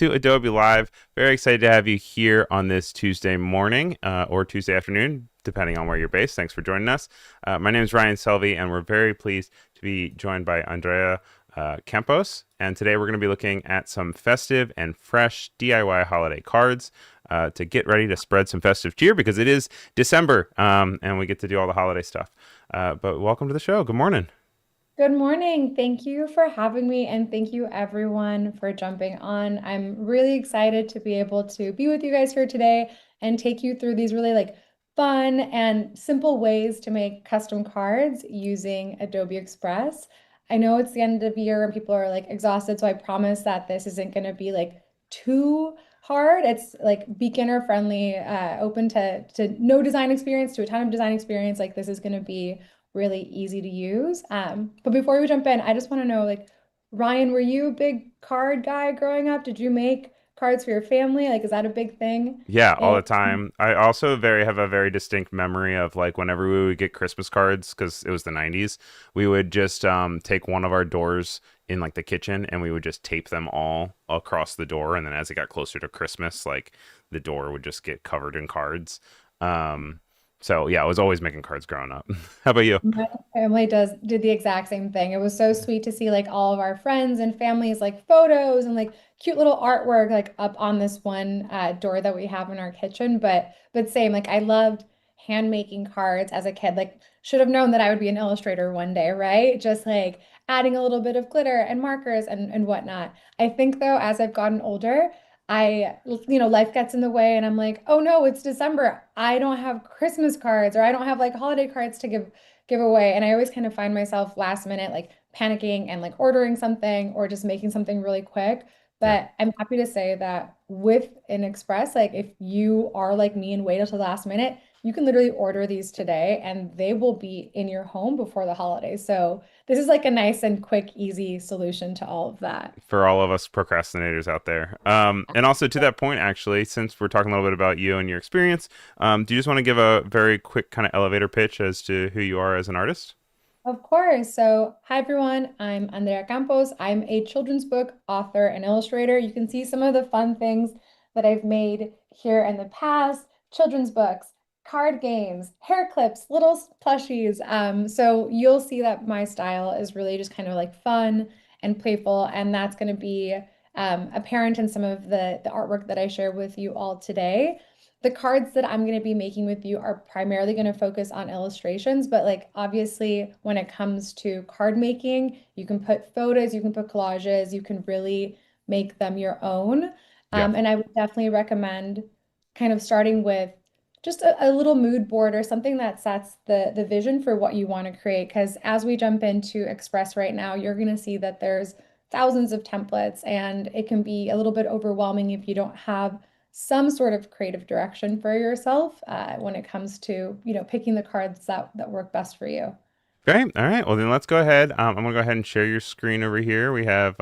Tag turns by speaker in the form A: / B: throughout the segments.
A: to Adobe Live. Very excited to have you here on this Tuesday morning or Tuesday afternoon, depending on where you're based. Thanks for joining us. My name is Ryan Selvey, and we're very pleased to be joined by Andrea Campos. And today we're going to be looking at some festive and fresh DIY holiday cards to get ready to spread some festive cheer because it is December and we get to do all the holiday stuff. But welcome to the show. Good morning.
B: Good morning. Thank you for having me, and thank you everyone for jumping on. I'm really excited to be able to be with you guys here today and take you through these really fun and simple ways to make custom cards using Adobe Express. I know it's the end of the year and people are exhausted, so I promise that this isn't going to be too hard. It's beginner friendly, open to no design experience to a ton of design experience. This is going to be really easy to use. But before we jump in, I just want to know, Ryan, were you a big card guy growing up? Did you make cards for your family? Is that a big thing?
A: Yeah, all
B: And
A: the time. I also very have a very distinct memory of like whenever we would get Christmas cards because it was the 90s, we would just take one of our doors in like the kitchen and we would just tape them all across the door, and then as it got closer to Christmas, like the door would just get covered in cards. Um so yeah, I was always making cards growing up. How about you?
B: my family did the exact same thing. It was so sweet to see all of our friends and families photos and cute little artwork up on this one door that we have in our kitchen. But same, I loved hand making cards as a kid. Should have known that I would be an illustrator one day, right? Just adding a little bit of glitter and markers and whatnot. I think though, as I've gotten older, life gets in the way and I'm like, oh no, it's December. I don't have Christmas cards or I don't have holiday cards to give away. And I always kind of find myself last minute panicking and ordering something or just making something really quick.
A: Yeah.
B: But I'm happy to say that with an Express, if you are like me and wait until the last minute, you can literally order these today and they will be in your home before the holidays. So this is a nice and quick, easy solution to all of that.
A: For all of us procrastinators out there. And also to that point, actually, since we're talking a little bit about you and your experience, do you just want to give a very quick kind of elevator pitch as to who you are as an artist?
B: Of course. So, hi everyone. I'm Andrea Campos. I'm a children's book author and illustrator. You can see some of the fun things that I've made here in the past: children's books, card games, hair clips, little plushies. So you'll see that my style is really just kind of fun and playful, and that's going to be apparent in some of the artwork that I share with you all today. The cards that I'm going to be making with you are primarily going to focus on illustrations, but obviously when it comes to card making, you can put photos, you can put collages, you can really make them your own.
A: Yeah.
B: And I would definitely recommend kind of starting with just a little mood board or something that sets the vision for what you want to create. Because as we jump into Express right now, you're going to see that there's thousands of templates and it can be a little bit overwhelming if you don't have some sort of creative direction for yourself when it comes to, picking the cards that work best for you.
A: Great. All right. Well, then let's go ahead. I'm going to go ahead and share your screen over here. We have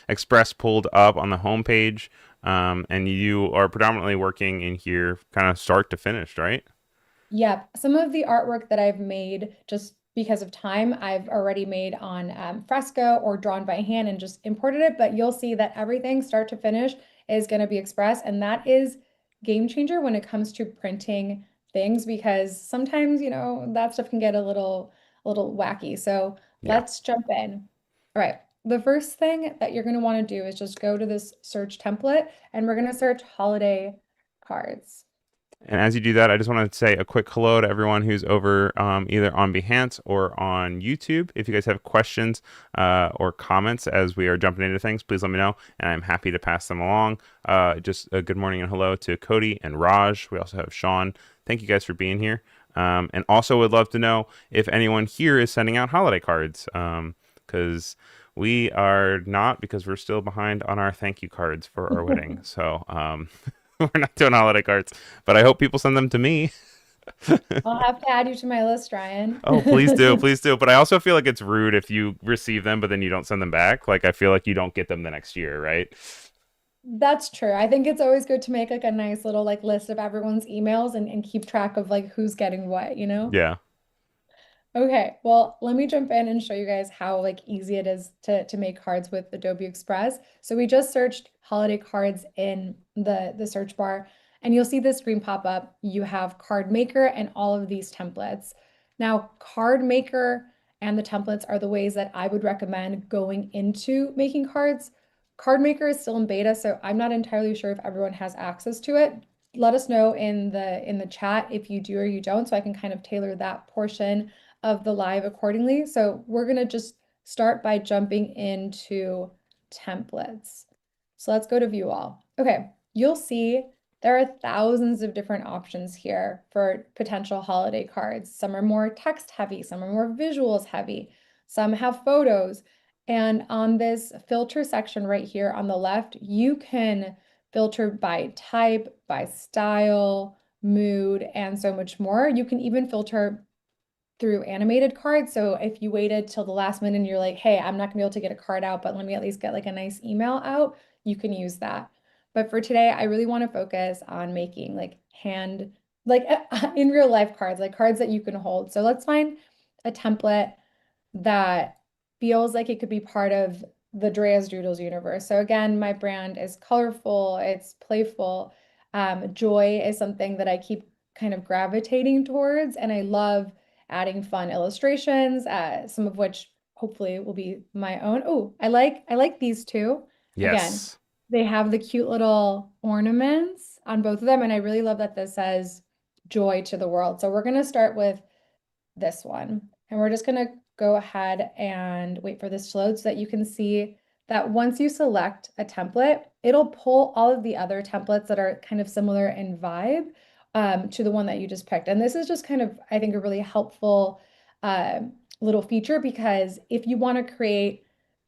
A: Express pulled up on the home page, and you are predominantly working in here kind of start to finish, right?
B: Yep. Some of the artwork that I've made just because of time, I've already made on fresco or drawn by hand and just imported it. But you'll see that everything start to finish is going to be Express. And that is game changer when it comes to printing things because sometimes, that stuff can get a little wacky. So
A: Yeah.
B: let's jump in. All right. The first thing that you're going to want to do is just go to this search template and we're going to search holiday cards.
A: And as you do that, I just want to say a quick hello to everyone who's over either on Behance or on YouTube. If you guys have questions or comments as we are jumping into things, please let me know, and I'm happy to pass them along. Just a good morning and hello to Cody and Raj. We also have Sean. Thank you guys for being here. And also would love to know if anyone here is sending out holiday cards, because we are not, because we're still behind on our thank you cards for our wedding. So we're not doing holiday cards, but I hope people send them to me.
B: I'll have to add you to my list, Ryan.
A: Oh, please do, please do. But I also feel like it's rude if you receive them, but then you don't send them back. Like I feel like you don't get them the next year, right?
B: That's true. I think it's always good to make a nice little list of everyone's emails and keep track of who's getting what, you know?
A: Yeah.
B: Okay, well, let me jump in and show you guys how like easy it is to make cards with Adobe Express. So we just searched holiday cards in the search bar, and you'll see this screen pop up. You have Card Maker and all of these templates. Now, Card Maker and the templates are the ways that I would recommend going into making cards. Card Maker is still in beta, so I'm not entirely sure if everyone has access to it. Let us know in the chat if you do or you don't, so I can kind of tailor that portion of the live accordingly. So we're going to just start by jumping into templates. So let's go to view all. Okay, you'll see there are thousands of different options here for potential holiday cards. Some are more text heavy, some are more visuals heavy, some have photos. And on this filter section right here on the left, you can filter by type, by style, mood, and so much more. You can even filter through animated cards. So if you waited till the last minute and you're like, hey, I'm not gonna be able to get a card out, but let me at least get like a nice email out, you can use that. But for today, I really want to focus on making like like in real life cards, like cards that you can hold. So let's find a template that feels like it could be part of the Drea's Doodles universe. So again, my brand is colorful, it's playful. Joy is something that I keep kind of gravitating towards, and I love adding fun illustrations, some of which hopefully will be my own. Oh, I like these two. Again,
A: Yes.
B: they have the cute little ornaments on both of them, and I really love that this says joy to the world. So we're gonna start with this one. And we're just going to go ahead and wait for this to load so that you can see that once you select a template, it'll pull all of the other templates that are kind of similar in vibe to the one that you just picked. And this is just kind of, I think, a really helpful uh, little feature because if you want to create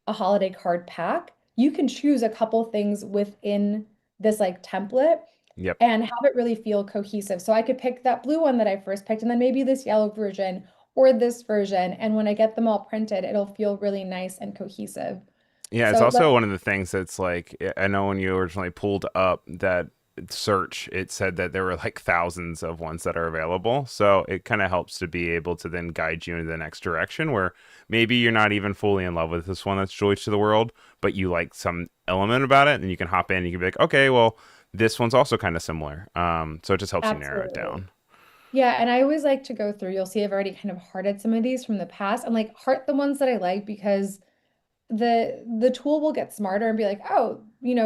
B: a holiday card pack, you can choose a couple things within this like template
A: Yep.
B: and have it really feel cohesive. So I could pick that blue one that I first picked, and then maybe this yellow version or this version. And when I get them all printed, it'll feel really nice and cohesive.
A: Yeah, it's
B: So let's,
A: also one of the things that's like I know when you originally pulled up that search, it said that there were like thousands of ones that are available. So it kind of helps to be able to then guide you in the next direction where maybe you're not even fully in love with this one that's Joy to the World, but you like some element about it and you can hop in and you can be like, okay, well, this one's also kind of similar. So it just helps you narrow it
B: absolutely.
A: down.
B: Yeah, and I always like to go through. You'll see I've already kind of hearted some of these from the past and like heart the ones that I like because the tool will get smarter and be like, oh,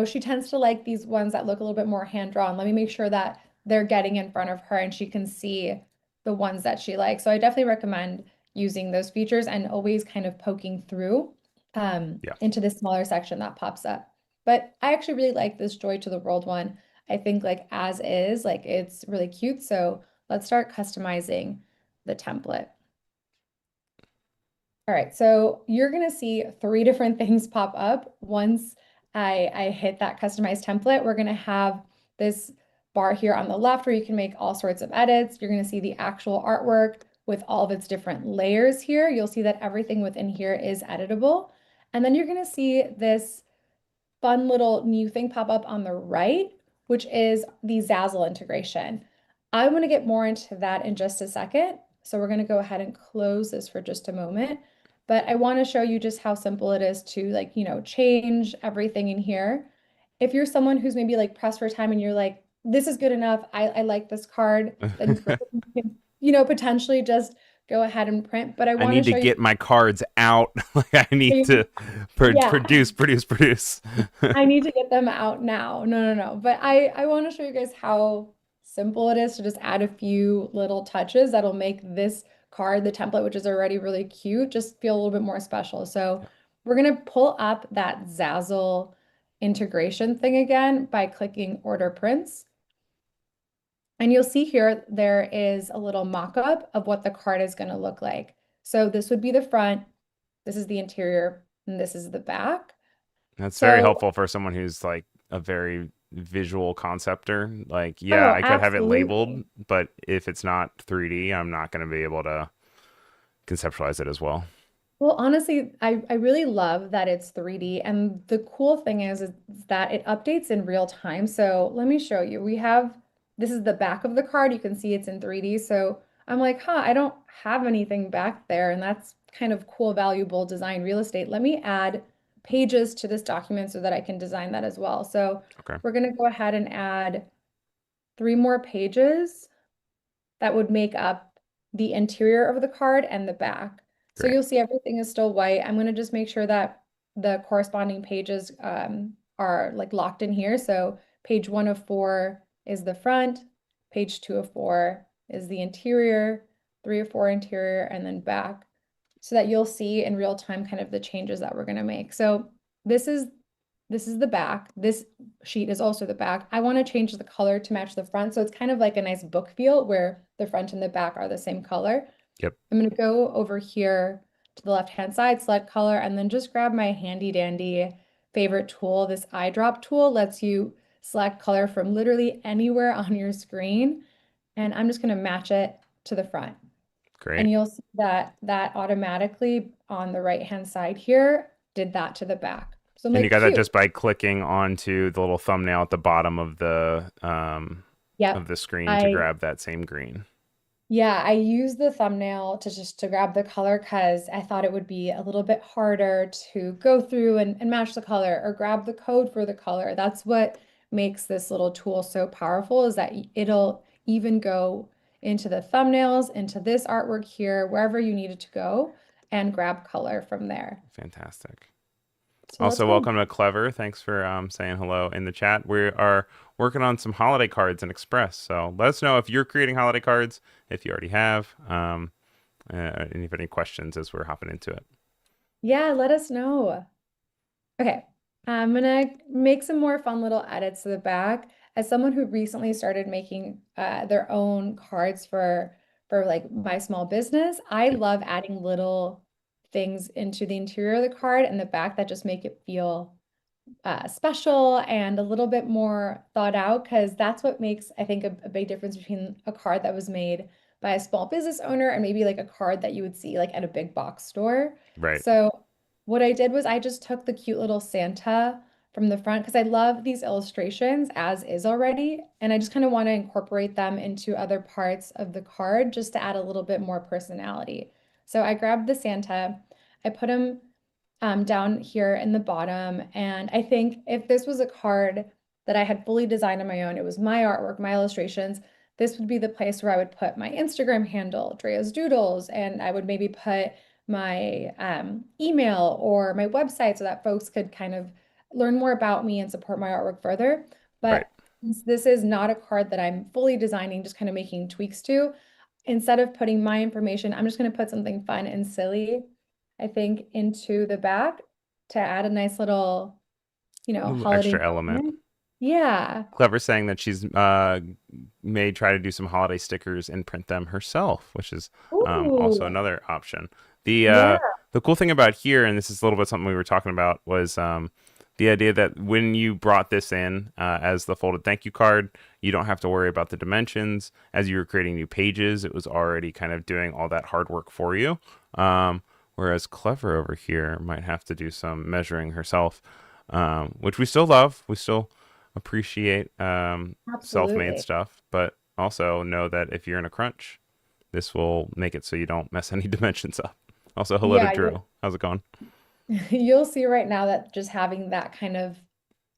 B: she tends to like these ones that look a little bit more hand drawn. Let me make sure that they're getting in front of her and she can see the ones that she likes. So I definitely recommend using those features and always kind of poking through
A: Yeah.
B: into this smaller section that pops up. But I actually really like this Joy to the World one. I think like as is, like it's really cute. So let's start customizing the template. All right, so you're gonna see three different things pop up once I hit that customized template. We're gonna have this bar here on the left where you can make all sorts of edits. You're gonna see the actual artwork with all of its different layers here. You'll see that everything within here is editable. And then you're gonna see this fun little new thing pop up on the right, which is the Zazzle integration. I want to get more into that in just a second. So we're going to go ahead and close this for just a moment. But I want to show you just how simple it is to like, change everything in here. If you're someone who's maybe like pressed for time and you're like, this is good enough, I like this card, then you can, potentially just go ahead and print. But I
A: I
B: want to
A: need to
B: show you,
A: get my cards out. Like I need to
B: yeah.
A: produce.
B: I need to get them out now. No, no, no. But I want to show you guys how simple it is to just add a few little touches that'll make this card, the template, which is already really cute, just feel a little bit more special. So we're gonna pull up that Zazzle integration thing again by clicking Order Prints. And you'll see here there is a little mock-up of what the card is going to look like. So this would be the front, this is the interior, and this is the back.
A: That's very
B: So,
A: helpful for someone who's like a very visual concepter. Like, yeah,
B: oh,
A: I could have it labeled,
B: absolutely.
A: but if it's not 3D, I'm not going to be able to conceptualize it as well.
B: Well, honestly, I really love that it's 3D. And the cool thing is that it updates in real time. So let me show you. This is the back of the card. You can see it's in 3D. So I'm like, huh, I don't have anything back there. And that's kind of cool, valuable design real estate. Let me add pages to this document so that I can design that as well. So
A: Okay,
B: we're going to go ahead and add 3 more pages that would make up the interior of the card and the back. So
A: great,
B: you'll see everything is still white. I'm going to just make sure that the corresponding pages are like locked in here. So page 1 of 4 is the front, page 2 of 4 is the interior, 3 of 4 interior, and then back, so that you'll see in real time kind of the changes that we're going to make. So this is this is the back. This sheet is also the back. I want to change the color to match the front. So it's kind of like a nice book feel where the front and the back are the same color.
A: yep,
B: I'm going to go over here to the left-hand side, select color, and then just grab my handy dandy favorite tool. This eyedrop tool lets you select color from literally anywhere on your screen. And I'm just going to match it to the front. And
A: great.
B: you'll see that that automatically on the right-hand side here did that to the back. So I'm
A: And you
B: like,
A: got that
B: cute.
A: just by clicking onto the little thumbnail at the bottom of
B: Yep.
A: the screen to
B: I
A: grab that same green.
B: Yeah, I used the thumbnail to just to grab the color because I thought it would be a little bit harder to go through and match the color or grab the code for the color. That's what makes this little tool so powerful, is that it'll even go into the thumbnails, into this artwork here, wherever you need it to go, and grab color from there.
A: Fantastic.
B: So let's
A: Also,
B: go.
A: welcome to Clever. Thanks for saying hello in the chat. We are working on some holiday cards in Express. So let us know if you're creating holiday cards, if you already have, and if you have any questions as we're hopping into it.
B: Yeah, let us know. Okay, I'm gonna make some more fun little edits to the back. As someone who recently started making their own cards for like my small business, I
A: Yep.
B: love adding little things into the interior of the card and the back that just make it feel special and a little bit more thought out, because that's what makes, I think, a big difference between a card that was made by a small business owner and maybe like a card that you would see like at a big box store.
A: Right.
B: So what I did was I just took the cute little Santa from the front because I love these illustrations as is already, and I just kind of want to incorporate them into other parts of the card just to add a little bit more personality. So I grabbed the Santa, I put him down here in the bottom. And I think if this was a card that I had fully designed on my own, it was my artwork, my illustrations, this would be the place where I would put my Instagram handle, Drea's Doodles, and I would maybe put my email or my website so that folks could kind of learn more about me and support my artwork further.
A: Right.
B: But since this is not a card that I'm fully designing, just kind of making tweaks to, instead of putting my information, I'm just going to put something fun and silly, I think, into the back to add a nice little,
A: A little
B: holiday
A: extra element.
B: moment. Yeah.
A: Clever saying that she's may try to do some holiday stickers and print them herself, which is also
B: Ooh.
A: another option. The
B: Yeah.
A: uh, the cool thing about here, and this is a little bit something we were talking about, was the idea that when you brought this in as the folded thank you card, you don't have to worry about the dimensions. As you were creating new pages, it was already kind of doing all that hard work for you. Whereas Clever over here might have to do some measuring herself, which we still love. We still appreciate self-made
B: Absolutely.
A: stuff, but also know that if you're in a crunch, this will make it so you don't mess any dimensions up. Also, hello to
B: Yeah,
A: Drew. How's it going?
B: you'll see right now that just having that kind of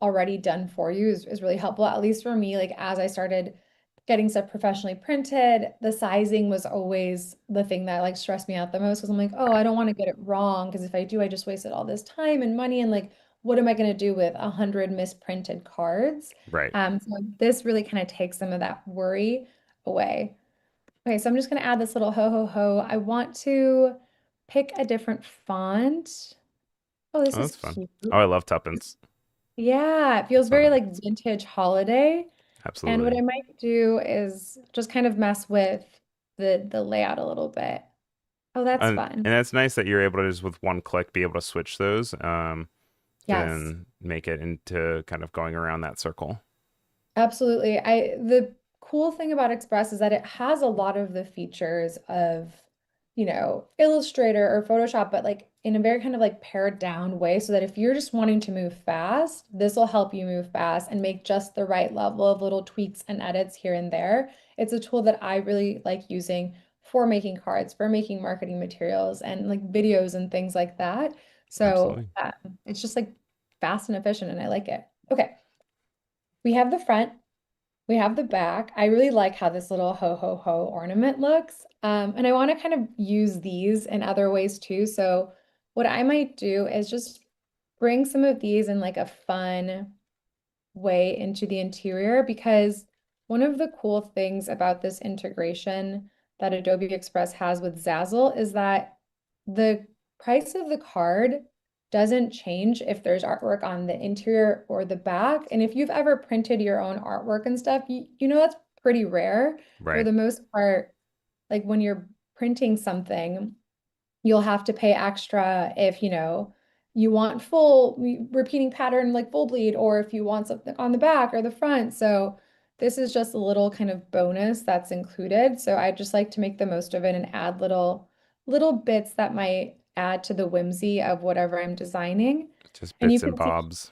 B: already done for you is really helpful. At least for me, like as I started getting stuff professionally printed, the sizing was always the thing that like stressed me out the most, because I'm like, oh, I don't want to get it wrong, because if I do, I just wasted all this time and money, and like, what am I going to do with 100 misprinted cards?
A: Right.
B: So this really kind of takes some of that worry away. Okay, so I'm just going to add this little ho ho ho. I want to pick a different font. Oh, this
A: Oh,
B: is
A: that's fun.
B: cute.
A: Oh, I love tuppence.
B: Yeah, it feels
A: So
B: very
A: many.
B: like vintage holiday. And what
A: Absolutely.
B: I might do is just kind of mess with the layout a little bit. Oh, that's fun.
A: And that's nice that you're able to just with one click be able to switch those,
B: Yes.
A: then make it into kind of going around that circle.
B: Absolutely. The cool thing about Express is that it has a lot of the features of, Illustrator or Photoshop, but like in a very kind of like pared down way, so that if you're just wanting to move fast, this will help you move fast and make just the right level of little tweaks and edits here and there. It's a tool that I really like using for making cards, for making marketing materials and like videos and things like that. So
A: Absolutely.
B: it's just like fast and efficient and I like it. Okay, we have the front, we have the back. I really like how this little ho ho ho ornament looks. And I want to kind of use these in other ways too. So what I might do is just bring some of these in like a fun way into the interior because one of the cool things about this integration that Adobe Express has with Zazzle is that the price of the card doesn't change if there's artwork on the interior or the back. And if you've ever printed your own artwork and stuff, you know that's pretty rare. For
A: Right.
B: the most part, like when you're printing something, you'll have to pay extra if, you want full repeating pattern like full bleed, or if you want something on the back or the front. So this is just a little kind of bonus that's included. So I just like to make the most of it and add little bits that might add to the whimsy of whatever I'm designing.
A: Just
B: And you
A: bits and
B: can see,
A: bobs.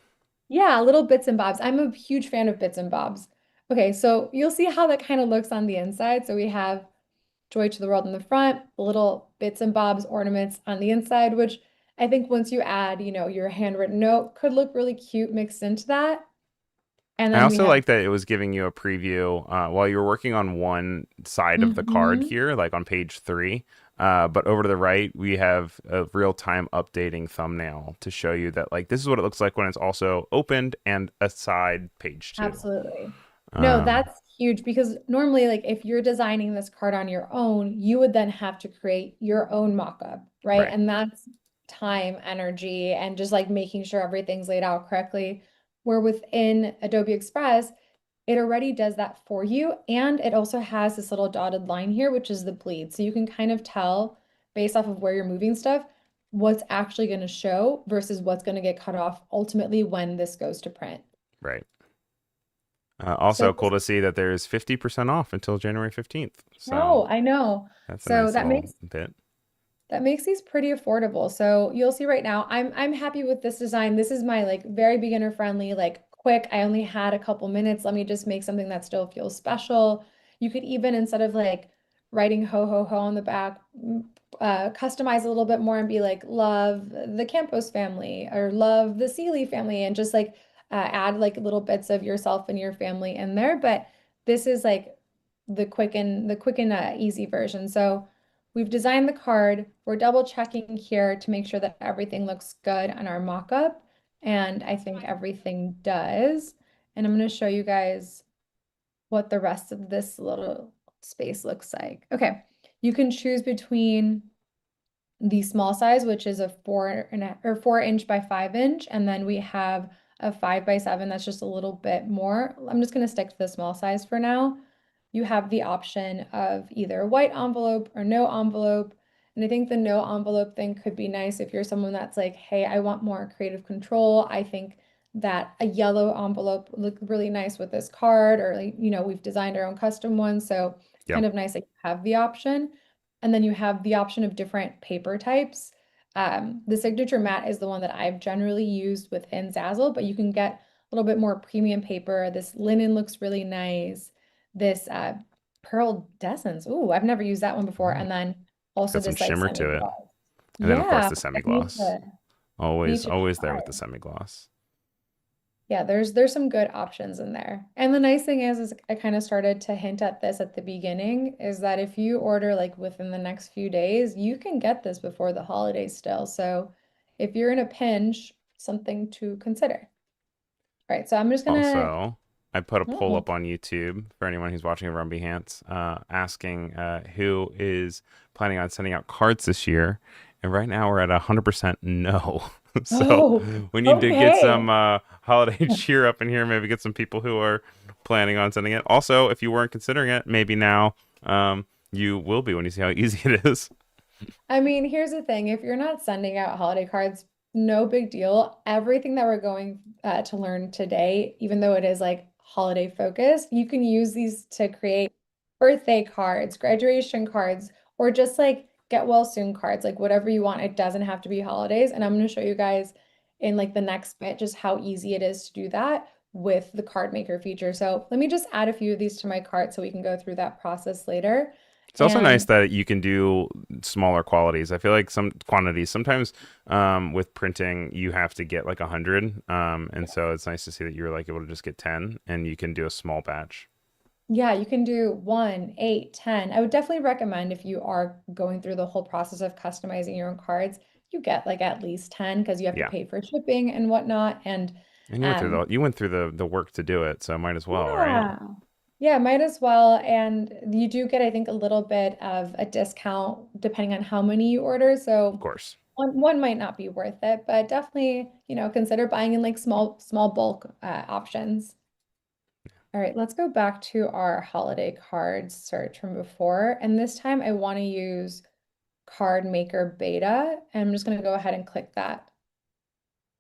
B: yeah, little bits and bobs. I'm a huge fan of bits and bobs. Okay, so you'll see how that kind of looks on the inside. So we have Joy to the World in the front, little bits and bobs ornaments on the inside, which I think once you add, your handwritten note could look really cute mixed into that. And
A: I
B: then we
A: also
B: have,
A: like that it was giving you a preview while you were working on one side of the card
B: Mhm.
A: here, like on page 3. But over to the right, we have a real time updating thumbnail to show you that, like, this is what it looks like when it's also opened and a side page 2.
B: Absolutely. No,
A: Um,
B: that's huge because normally, like, if you're designing this card on your own, you would then have to create your own mock-up, right?
A: right,
B: And that's time, energy, and just like making sure everything's laid out correctly. Where within Adobe Express, it already does that for you. And it also has this little dotted line here, which is the bleed. So you can kind of tell based off of where you're moving stuff, what's actually going to show versus what's going to get cut off ultimately when this goes to print.
A: right.
B: So
A: Also, cool to see that there's 50% off until January 15th. So
B: no, I know.
A: that's a
B: So
A: nice
B: that
A: little
B: makes
A: bit.
B: that makes these pretty affordable. So you'll see right now, I'm happy with this design. This is my like very beginner friendly, like quick. I only had a couple minutes. Let me just make something that still feels special. You could even instead of like writing ho ho ho on the back, customize a little bit more and be like love the Campos family or love the Seeley family and just like add like little bits of yourself and your family in there. But this is like the quick and easy version. So we've designed the card. We're double checking here to make sure that everything looks good on our mock-up. And I think everything does. And I'm going to show you guys what the rest of this little space looks like. Okay, you can choose between the small size, which is a 4 inch by 5 inch, and then we have a 5 by 7 that's just a little bit more. I'm just going to stick to the small size for now. You have the option of either white envelope or no envelope. And I think the no envelope thing could be nice if you're someone that's like, hey, I want more creative control. I think that a yellow envelope would look really nice with this card, or like, we've designed our own custom one. So it's
A: Yep.
B: kind of nice that you have the option. And then you have the option of different paper types. The signature mat is the one that I've generally used within Zazzle, but you can get a little bit more premium paper. This linen looks really nice. This pearl essence. Ooh, I've never used that one before.
A: Ooh,
B: And then
A: it's
B: also
A: got some
B: this like
A: shimmer to it.
B: semi-gloss.
A: And then, of course,
B: Yeah,
A: the
B: I
A: semi
B: need
A: gloss.
B: to need
A: Always,
B: to
A: always there
B: try.
A: with the semi gloss.
B: Yeah, there's some good options in there. And the nice thing is I kind of started to hint at this at the beginning, is that if you order like within the next few days, you can get this before the holidays still. So if you're in a pinch, something to consider. All right, so I'm just gonna,
A: Also, I put a poll
B: oh,
A: up on YouTube for anyone who's watching over on Behance, asking who is planning on sending out cards this year. And right now we're at 100% no. So
B: oh,
A: we need to get
B: okay.
A: some holiday cheer up in here. Maybe get some people who are planning on sending it. Also, if you weren't considering it, maybe now you will be when you see how easy it is.
B: I mean, here's the thing. If you're not sending out holiday cards, no big deal. Everything that we're going to learn today, even though it is like holiday focused, you can use these to create birthday cards, graduation cards, or just like get well soon cards, like whatever you want. It doesn't have to be holidays. And I'm going to show you guys in like the next bit just how easy it is to do that with the card maker feature. So let me just add a few of these to my cart so we can go through that process later.
A: It's also nice that you can do smaller qualities. I feel like some quantities sometimes with printing you have to get like 100, and so it's nice to see that you're like able to just get 10, and you can do a small batch.
B: Yeah, you can do 1, 8, 10. I would definitely recommend if you are going through the whole process of customizing your own cards, you get like at least 10 because you have to
A: Yeah,
B: pay for shipping and whatnot. And
A: and
B: um,
A: you went through the work to do it, so might as well, right? Of
B: yeah, yeah, might as well. And you do get, I think, a little bit of a discount depending on how many you order. So
A: course.
B: one might not be worth it, but definitely, consider buying in like small bulk options. All right, let's go back to our holiday cards search from before. And this time I want to use Card Maker Beta. And I'm just going to go ahead and click that.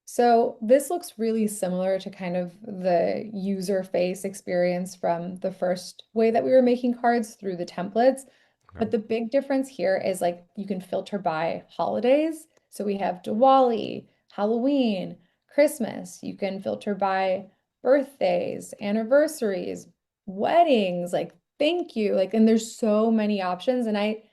B: So this looks really similar to kind of the user face experience from the first way that we were making cards through the templates.
A: Okay.
B: But the big difference here is like you can filter by holidays. So we have Diwali, Halloween, Christmas. You can filter by birthdays, anniversaries, weddings, like thank you. Like, and there's so many options. And I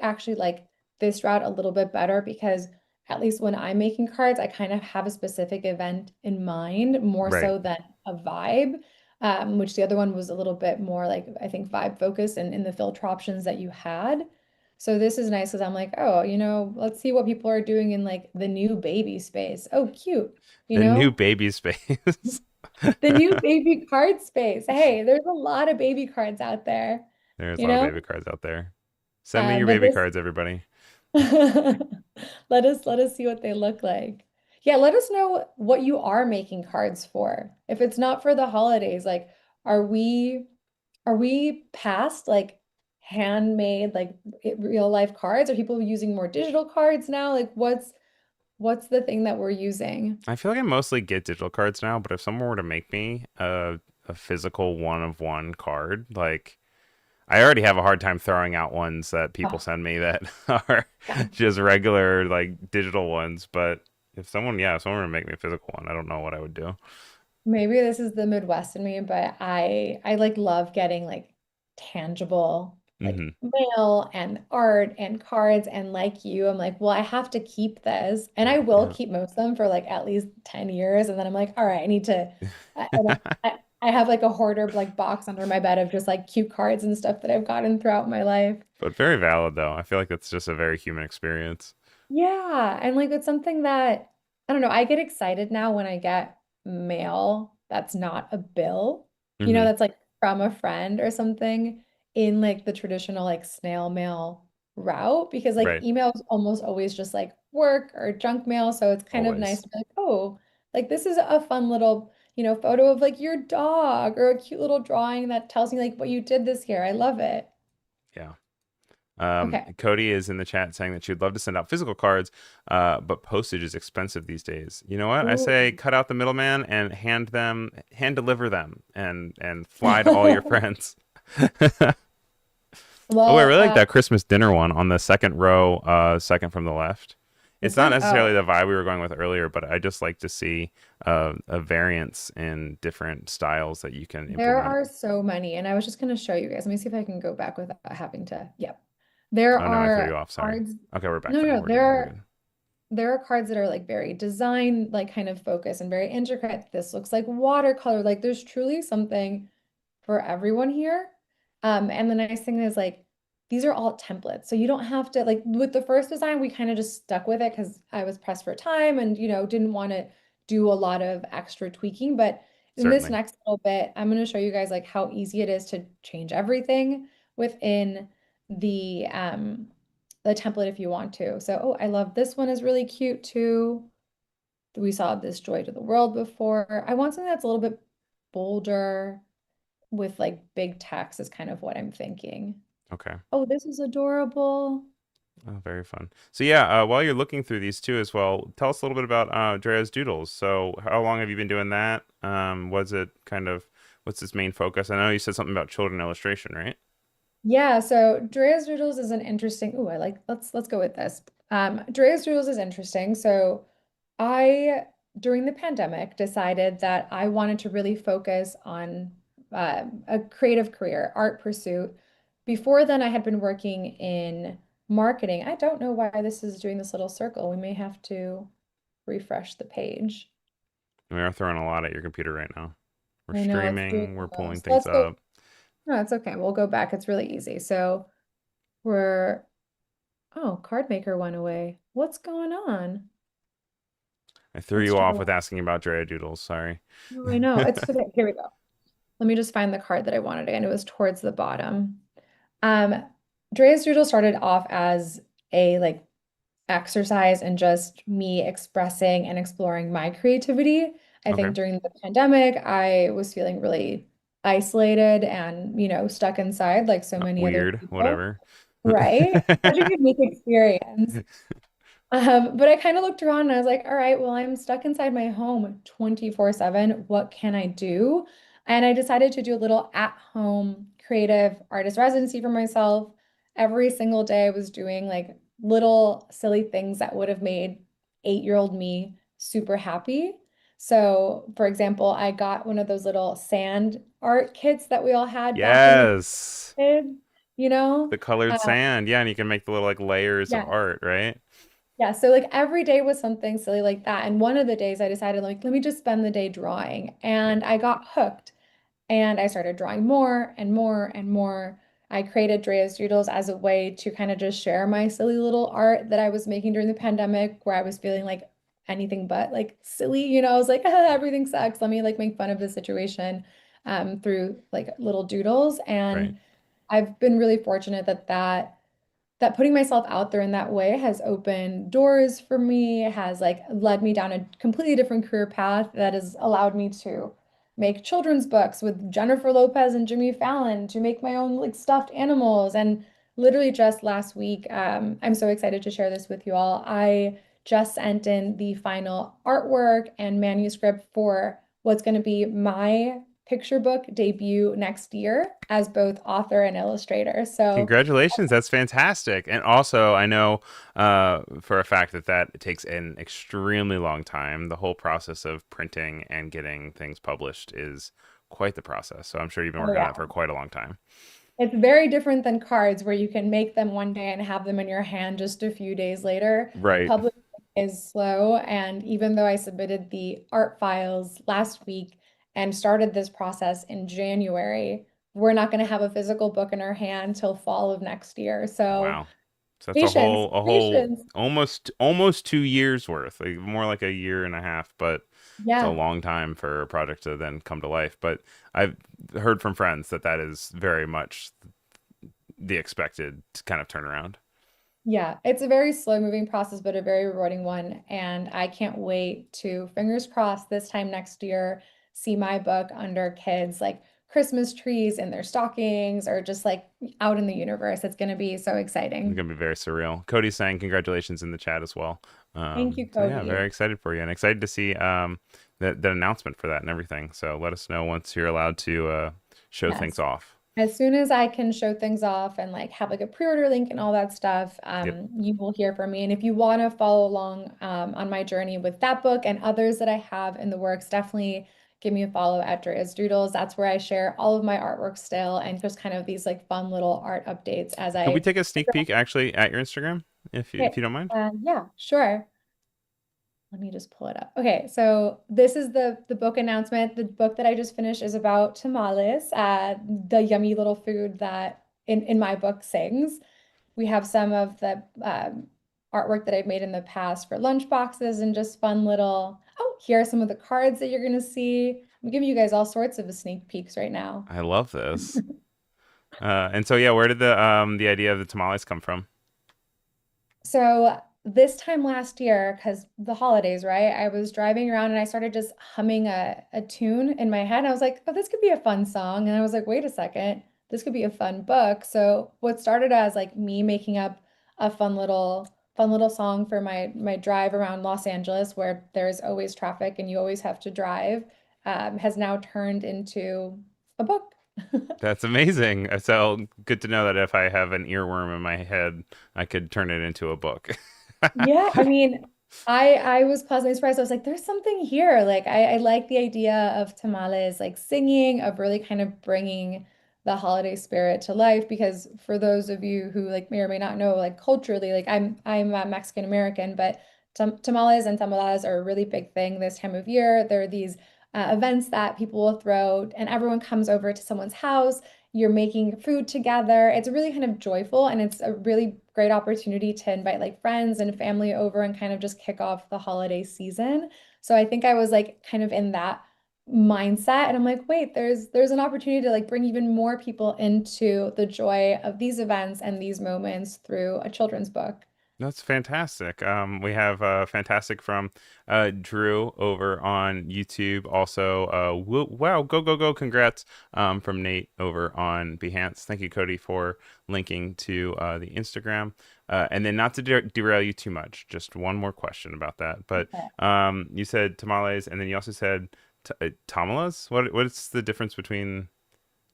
B: actually like this route a little bit better because at least when I'm making cards, I kind of have a specific event in mind more
A: Right.
B: so than a vibe, which the other one was a little bit more like, I think, vibe focused and in the filter options that you had. So this is nice because I'm like, oh, let's see what people are doing in like the new baby space. Oh, cute. You
A: The new
B: know,
A: baby space.
B: the new baby card space. Hey, there's a lot of baby cards out there,
A: There's a
B: you
A: lot of
B: know?
A: baby cards out there. Send me your
B: But
A: baby
B: this
A: cards, everybody.
B: let us see what they look like. Yeah, let us know what you are making cards for. If it's not for the holidays, like are we past like handmade like real life cards? Are people using more digital cards now? Like what's the thing that we're using?
A: I feel like I mostly get digital cards now, but if someone were to make me a physical one of one card, like I already have a hard time throwing out ones that people
B: Oh,
A: send me that are
B: yeah.
A: just regular like digital ones. But if someone were to make me a physical one, I don't know what I would do.
B: Maybe this is the Midwest in me, but I like love getting like tangible like
A: Hmm.
B: mail and art and cards and like you, I'm like, well, I have to keep this. And I will
A: Yeah.
B: keep most of them for like at least 10 years. And then I'm like, all right, I need to I have like a hoarder like box under my bed of just like cute cards and stuff that I've gotten throughout my life.
A: But very valid though. I feel like it's just a very human experience.
B: Yeah, and like it's something that I don't know, I get excited now when I get mail that's not a bill.
A: Hmm.
B: That's like from a friend or something in like the traditional like snail mail route because like
A: Right.
B: email is almost always just like work or junk mail, so it's kind of nice
A: Always.
B: to be like, "Oh, like this is a fun little, photo of like your dog or a cute little drawing that tells me like what you did this year." I love it.
A: Yeah.
B: Okay.
A: Cody is in the chat saying that she'd love to send out physical cards, but postage is expensive these days. You know what? I say
B: Ooh.
A: cut out the middleman and hand deliver them, and fly to all your friends. Oh, I
B: Well,
A: really like that Christmas dinner one on the second row, second from the left. It's
B: this
A: not
B: one,
A: necessarily
B: oh.
A: the vibe we were going with earlier, but I just like to see a variance in different styles that you can
B: There
A: implement.
B: are so many, and I was just going to show you guys. Let me see if I can go back without having to. Yep. There
A: Oh no, I threw you
B: are
A: off. Sorry.
B: cards.
A: Okay, we're back
B: No,
A: then.
B: no,
A: We're
B: there
A: good. We're
B: are
A: good.
B: there are cards that are like very design, like kind of focus and very intricate. This looks like watercolor. Like there's truly something for everyone here. And the nice thing is like these are all templates. So you don't have to like with the first design, we kind of just stuck with it because I was pressed for time and didn't want to do a lot of extra tweaking. But in this
A: Certainly.
B: next little bit, I'm going to show you guys like how easy it is to change everything within the template if you want to. So, oh, I love this one is really cute too. We saw this joy to the world before. I want something that's a little bit bolder with like big text is kind of what I'm thinking.
A: Okay.
B: Oh, this is adorable.
A: Oh, very fun. So yeah, while you're looking through these two as well, tell us a little bit about Drea's Doodles. So how long have you been doing that? Was it kind of what's its main focus? I know you said something about children illustration, right?
B: Yeah, so Drea's Doodles is an interesting. Ooh, I like let's go with this. Drea's Doodles is interesting. So I during the pandemic decided that I wanted to really focus on a creative career, art pursuit. before then, I had been working in marketing. I don't know why this is doing this little circle. We may have to refresh the page.
A: We are throwing a lot at your computer right now. We're
B: I know it's doing
A: streaming, we're
B: the
A: pulling
B: most.
A: things
B: Let's go.
A: up.
B: No, it's okay. We'll go back. It's really easy. So we're, oh, card maker went away. What's going on?
A: I threw
B: Let's
A: you
B: try
A: off
B: one.
A: with asking about Drea Doodles. Sorry.
B: Oh, I know. It's okay. Here we go. Let me just find the card that I wanted again. It was towards the bottom. Um, Drea's Doodle started off as a like exercise and just me expressing and exploring my creativity. I
A: Okay.
B: think during the pandemic, I was feeling really isolated and, stuck inside like so many other
A: Weird.
B: people.
A: Whatever.
B: Right? Such a unique experience. But I kind of looked around and I was like, all right, well, I'm stuck inside my home 24/7. What can I do? And I decided to do a little at-home creative artist residency for myself. Every single day I was doing like little silly things that would have made 8-year-old me super happy. So, for example, I got one of those little sand art kits that we all had back when we
A: Yes.
B: were kids, you know?
A: The colored
B: Uh,
A: sand. Yeah, and you can make the little like layers of
B: yeah.
A: art, right?
B: Yeah, so like every day was something silly like that. And one of the days I decided like, let me just spend the day drawing.
A: Yeah.
B: And I got hooked and I started drawing more and more and more. I created Drea's Doodles as a way to kind of just share my silly little art that I was making during the pandemic where I was feeling like anything but like silly, I was like, ah, everything sucks. Let me like make fun of the situation through like little doodles.
A: Right.
B: And I've been really fortunate that putting myself out there in that way has opened doors for me, has like led me down a completely different career path that has allowed me to make children's books with Jennifer Lopez and Jimmy Fallon, to make my own like stuffed animals. And literally just last week, I'm so excited to share this with you all. I just sent in the final artwork and manuscript for what's going to be my picture book debut next year as both author and illustrator. So
A: Congratulations. That's fantastic. And also, I know for a fact that that takes an extremely long time. The whole process of printing and getting things published is quite the process. So I'm sure you've been
B: oh
A: working on
B: yeah.
A: that for quite a long time.
B: It's very different than cards where you can make them one day and have them in your hand just a few days later.
A: Right.
B: Publishing is slow. And even though I submitted the art files last week and started this process in January, we're not going to have a physical book in our hand till fall of next year. So
A: Wow. So that's
B: patience,
A: a whole
B: patience.
A: almost 2 years worth, like more like a year and a half, but it's a
B: Yeah.
A: long time for a project to then come to life. But I've heard from friends that that is very much the expected kind of turnaround.
B: Yeah, it's a very slow moving process, but a very rewarding one. And I can't wait to, fingers crossed, this time next year, see my book under kids like Christmas trees in their stockings or just like out in the universe. It's going to be so
A: It's
B: exciting.
A: gonna be very surreal. Cody's saying congratulations in the chat as well.
B: Thank you,
A: So yeah,
B: Cody.
A: very excited for you and excited to see that announcement for that and everything. So let us know once you're allowed to show things
B: Yes.
A: off.
B: As soon as I can show things off and like have like a pre-order link and all that stuff,
A: Yep.
B: you will hear from me. And if you want to follow along on my journey with that book and others that I have in the works, definitely give me a follow at Drea's Doodles. That's where I share all of my artwork still and just kind of these like fun little art updates as
A: Could we
B: I
A: take a sneak
B: figure out.
A: peek actually at your Instagram if
B: Okay,
A: you don't mind?
B: yeah, sure. Let me just pull it up. Okay, so this is the book announcement. The book that I just finished is about tamales, the yummy little food that in my book sings. We have some of the artwork that I've made in the past for lunch boxes and just fun little. Oh, here are some of the cards that you're gonna see. I'm giving you guys all sorts of sneak peeks right now.
A: I love this. And so yeah, where did the idea of the tamales come from?
B: So this time last year, because the holidays, right? I was driving around and I started just humming a tune in my head. I was like, oh, this could be a fun song. And I was like, wait a second, this could be a fun book. So what started as like me making up a fun little song for my drive around Los Angeles, where there's always traffic and you always have to drive, has now turned into a book.
A: That's amazing. So good to know that if I have an earworm in my head, I could turn it into a book.
B: Yeah, I mean, I was pleasantly surprised. I was like, there's something here. Like I like the idea of tamales, like singing, of really kind of bringing the holiday spirit to life. Because for those of you who like may or may not know, like culturally, like I'm Mexican American, but tamales and tamaladas are a really big thing this time of year. There are these events that people will throw, and everyone comes over to someone's house. You're making food together. It's really kind of joyful, and it's a really great opportunity to invite like friends and family over and kind of just kick off the holiday season. So I think I was like kind of in that mindset, and I'm like, wait, there's an opportunity to like bring even more people into the joy of these events and these moments through a children's book.
A: That's fantastic. We have fantastic from Drew over on YouTube. Also, wow, go go go! Congrats from Nate over on Behance. Thank you, Cody, for linking to the Instagram. And then not to derail you too much, just one more question about that. But
B: Okay.
A: you said tamales, and then you also said tamalas. What's the difference between?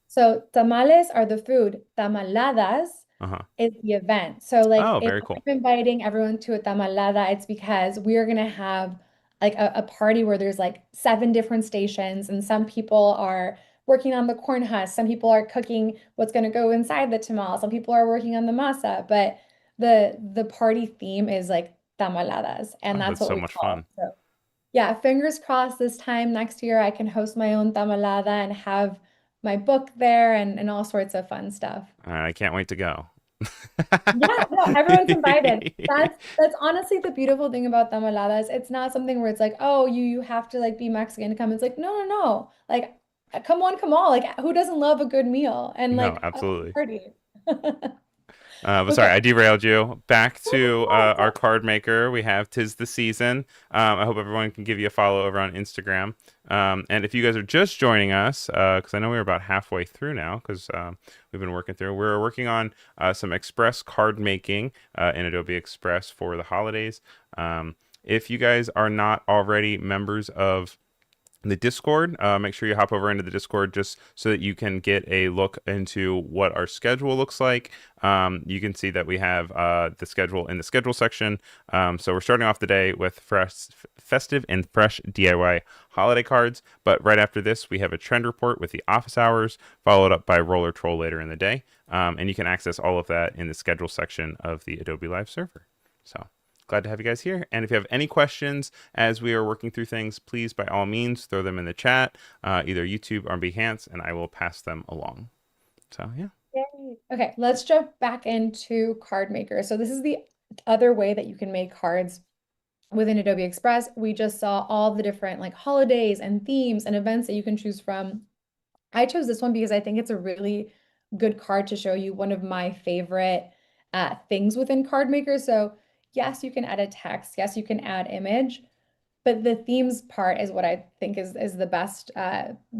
B: So tamales are the food. Tamaladas
A: Uh-huh.
B: is the event. So like
A: Oh,
B: if
A: very cool.
B: I'm inviting everyone to a tamalada, it's because we're gonna have like a party where there's like seven different stations, and some people are working on the corn husk, some people are cooking what's gonna go inside the tamal, some people are working on the masa, but the party theme is like tamaladas, and
A: Oh,
B: that's
A: that's
B: what
A: so
B: we
A: much
B: call
A: fun.
B: it. So yeah, fingers crossed this time next year I can host my own tamalada and have my book there and all sorts of fun stuff.
A: I can't wait to go.
B: Yeah, no, everyone's invited. That's honestly the beautiful thing about tamaladas. It's not something where it's like, oh, you have to like be Mexican to come. It's like, no, no, no. Like, come on, come on. Like, who doesn't love a good meal and
A: No,
B: like a
A: absolutely.
B: party?
A: But sorry,
B: Okay.
A: I derailed you. Back to
B: Yeah.
A: our card maker. We have Tis the Season. I hope everyone can give you a follow over on Instagram. And if you guys are just joining us, because I know we're about halfway through now, because we've been working through, we're working on some Express card making in Adobe Express for the holidays. If you guys are not already members of the Discord. Make sure you hop over into the Discord just so that you can get a look into what our schedule looks like. You can see that we have the schedule in the schedule section. So we're starting off the day with festive and fresh DIY holiday cards. But right after this, we have a trend report with the office hours, followed up by Roller Troll later in the day. And you can access all of that in the schedule section of the Adobe Live server. So glad to have you guys here. And if you have any questions as we are working through things, please by all means throw them in the chat, either YouTube or Behance, and I will pass them along. So yeah.
B: Yay. Okay, let's jump back into Card Maker. So this is the other way that you can make cards within Adobe Express. We just saw all the different like holidays and themes and events that you can choose from. I chose this one because I think it's a really good card to show you one of my favorite things within Card Maker. So yes, you can add a text. Yes, you can add image. But the themes part is what I think is the best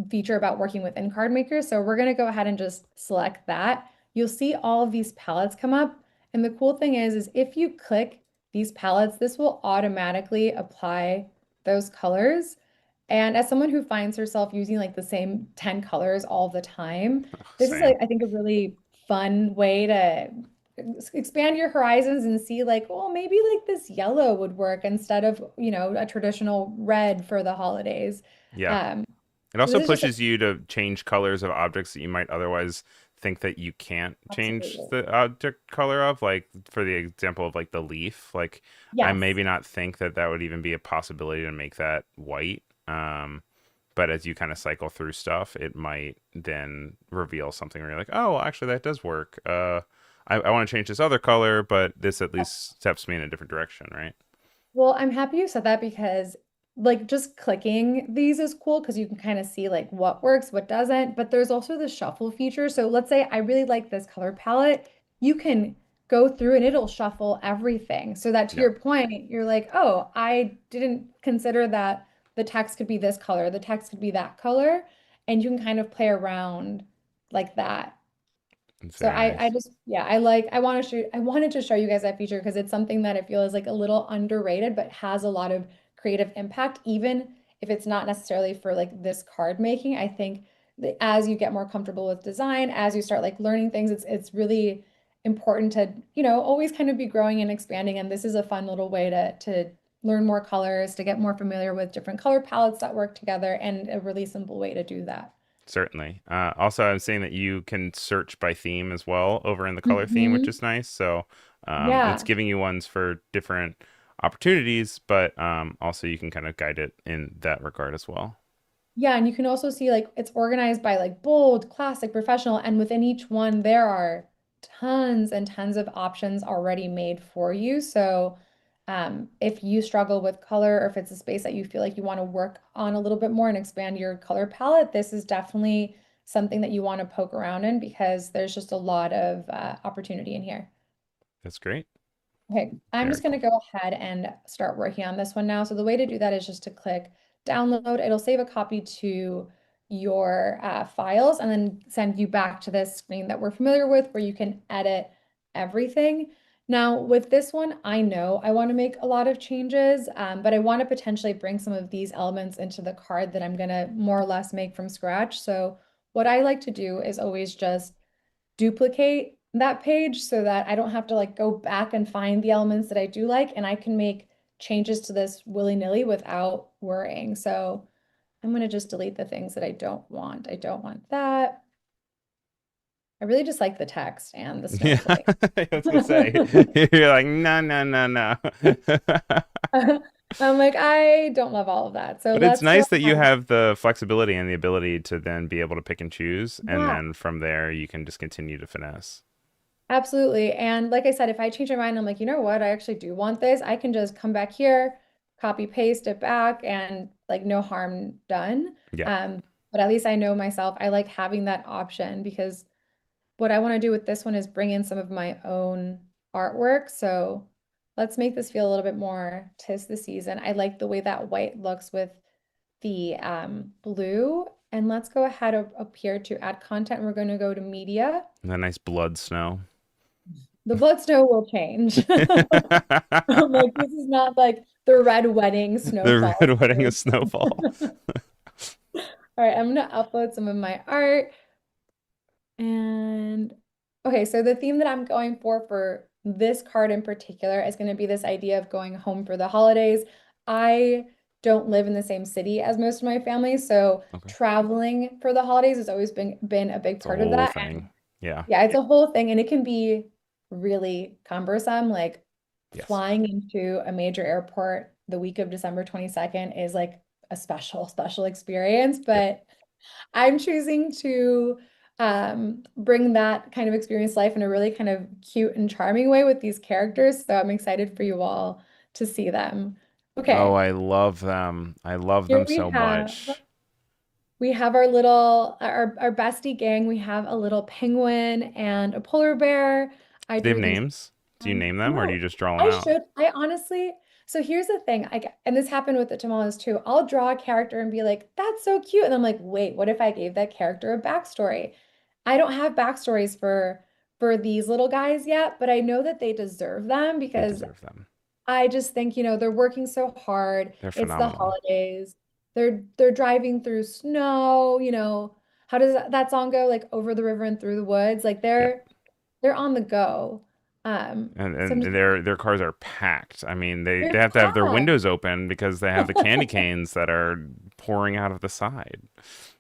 B: feature about working within Card Maker. So we're gonna go ahead and just select that. You'll see all of these palettes come up. And the cool thing is if you click these palettes, this will automatically apply those colors. And as someone who finds herself using like the same 10 colors all the time,
A: Ugh,
B: this is like,
A: same.
B: I think, a really fun way to expand your horizons and see like, oh, maybe like this yellow would work instead of, a traditional red for the holidays.
A: Yeah.
B: Um,
A: It
B: so
A: also
B: this is just like,
A: pushes you to change colors of objects that you might otherwise think that you can't change
B: absolutely.
A: the object color of. Like for the example of like the leaf, like I
B: Yes.
A: maybe not think that that would even be a possibility to make that white. But as you kind of cycle through stuff, it might then reveal something where you're like, oh, well, actually, that does work. I want to change this other color, but this at least steps me in a different direction, right?
B: Well, I'm happy you said that because like just clicking these is cool because you can kind of see like what works, what doesn't, but there's also the shuffle feature. So let's say I really like this color palette, you can go through and it'll shuffle everything. So that to
A: Yeah,
B: your point, you're like, "Oh, I didn't consider that the text could be this color, the text could be that color," and you can kind of play around like that.
A: it's
B: So
A: very
B: I
A: nice.
B: just yeah, I wanted to show you guys that feature because it's something that I feel is like a little underrated but has a lot of creative impact even if it's not necessarily for like this card making. I think that as you get more comfortable with design, as you start like learning things, it's really important to, always kind of be growing and expanding, and this is a fun little way to learn more colors, to get more familiar with different color palettes that work together, and a really simple way to do that.
A: Certainly. Also, I'm seeing that you can search by theme as well over in the color theme, which
B: Hmm.
A: is nice. So it's
B: Yeah.
A: giving you ones for different opportunities, but also you can kind of guide it in that regard as well.
B: Yeah, and you can also see like it's organized by like bold, classic, professional, and within each one there are tons and tons of options already made for you. So if you struggle with color or if it's a space that you feel like you want to work on a little bit more and expand your color palette, this is definitely something that you want to poke around in because there's just a lot of opportunity in here.
A: That's great.
B: Okay, I'm
A: Very
B: just going
A: cool.
B: to go ahead and start working on this one now. So the way to do that is just to click download. It'll save a copy to your files and then send you back to this screen that we're familiar with where you can edit everything. Now, with this one, I know I want to make a lot of changes, but I want to potentially bring some of these elements into the card that I'm going to more or less make from scratch. So what I like to do is always just duplicate that page so that I don't have to like go back and find the elements that I do like and I can make changes to this willy-nilly without worrying. So I'm going to just delete the things that I don't want. I don't want that. I really just like the text and the
A: Yeah,
B: snowflake.
A: I was gonna say you're like no, no, no, no.
B: I'm like, I don't love all of that. So
A: But it's
B: let's go
A: nice that you
B: ahead.
A: have the flexibility and the ability to then be able to pick and choose, and
B: Yeah,
A: then from there you can just continue to finesse.
B: absolutely. And like I said, if I change my mind, I'm like, you know what? I actually do want this. I can just come back here, copy paste it back, and like no harm done.
A: Yeah,
B: Um, but at least I know myself. I like having that option because what I want to do with this one is bring in some of my own artwork. So let's make this feel a little bit more tis the season. I like the way that white looks with the blue. And let's go ahead up here to add content. We're going to go to media.
A: the nice blood snow.
B: The blood snow will change. I'm like, this is not like the red wedding
A: The
B: snowfall.
A: red wedding of snowfall.
B: All right, I'm gonna upload some of my art. And okay, so the theme that I'm going for this card in particular is going to be this idea of going home for the holidays. I don't live in the same city as most of my family, so
A: Okay,
B: traveling for the holidays has always been a big
A: it's a
B: part of
A: whole
B: that.
A: thing. Yeah.
B: Yeah, it's a whole thing and it can be really cumbersome. Like
A: Yes.
B: flying into a major airport the week of December 22nd is like a special experience,
A: Yep.
B: but I'm choosing to bring that kind of experience to life in a really kind of cute and charming way with these characters. So I'm excited for you all to see them.
A: Oh,
B: Okay,
A: I love them. I love
B: here
A: them so much.
B: we have our little our bestie gang. We have a little penguin and a polar bear. I
A: Do they have
B: drew these.
A: names? Do you name them or do
B: No,
A: you just draw them
B: I
A: out?
B: should. I honestly. So here's the thing. And this happened with the tamales too. I'll draw a character and be like, "That's so cute," and I'm like, "Wait, what if I gave that character a backstory?" I don't have backstories for these little guys yet, but I know that they deserve them
A: They
B: because
A: deserve them.
B: I just think, they're working so hard.
A: They're
B: It's the
A: phenomenal.
B: holidays. They're driving through snow. How does that song go? Like over the river and through the woods. Like
A: Yep.
B: they're on the go.
A: And
B: So I'm
A: and
B: just,
A: their cars are packed. I mean, they
B: they're
A: have to have their
B: packed.
A: windows open because they have the candy canes that are pouring out of the side.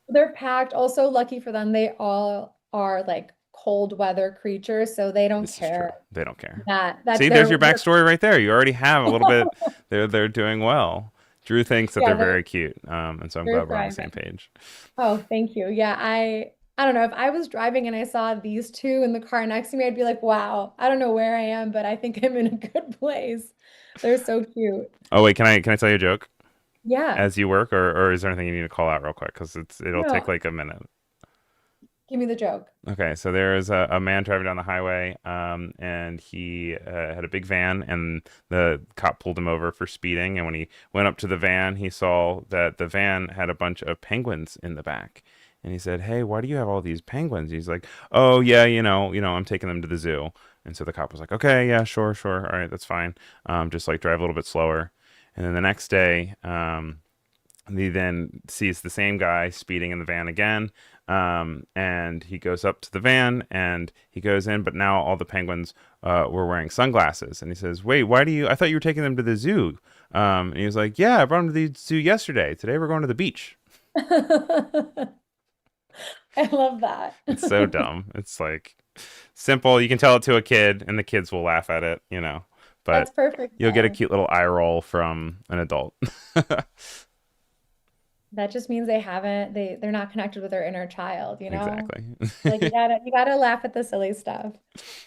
B: They're packed. Also, lucky for them, they all are like cold weather creatures, so they don't
A: This is true.
B: care
A: They don't care.
B: that
A: See, there's
B: they're
A: your backstory right there. You already have a little bit. They're doing well. Drew thinks that
B: yeah,
A: they're very cute, and so I'm
B: they're
A: glad we're on the same
B: thriving.
A: page.
B: Oh, thank you. Yeah, I don't know if I was driving and I saw these two in the car next to me, I'd be like, wow, I don't know where I am, but I think I'm in a good place. They're so cute.
A: Oh wait, can I tell you a joke
B: Yeah.
A: as you work, or is there anything you need to call out real quick? Because it'll take
B: No,
A: like a minute.
B: give me the joke.
A: Okay, so there is a man driving down the highway, and he had a big van, and the cop pulled him over for speeding. And when he went up to the van, he saw that the van had a bunch of penguins in the back. And he said, "Hey, why do you have all these penguins?" He's like, "Oh yeah, I'm taking them to the zoo." And so the cop was like, "Okay, yeah, sure, sure, all right, that's fine. Just like drive a little bit slower." And then the next day, he then sees the same guy speeding in the van again. And he goes up to the van and he goes in, but now all the penguins were wearing sunglasses. And he says, "Wait, why do you? I thought you were taking them to the zoo." And he was like, "Yeah, I brought them to the zoo yesterday. Today we're going to the beach."
B: I love that.
A: It's so dumb. It's like simple. You can tell it to a kid, and the kids will laugh at it, you know. But
B: That's perfect
A: you'll get a
B: though.
A: cute little eye roll from an adult.
B: That just means they're not connected with their inner child, you know?
A: Exactly.
B: Like you gotta laugh at the silly stuff.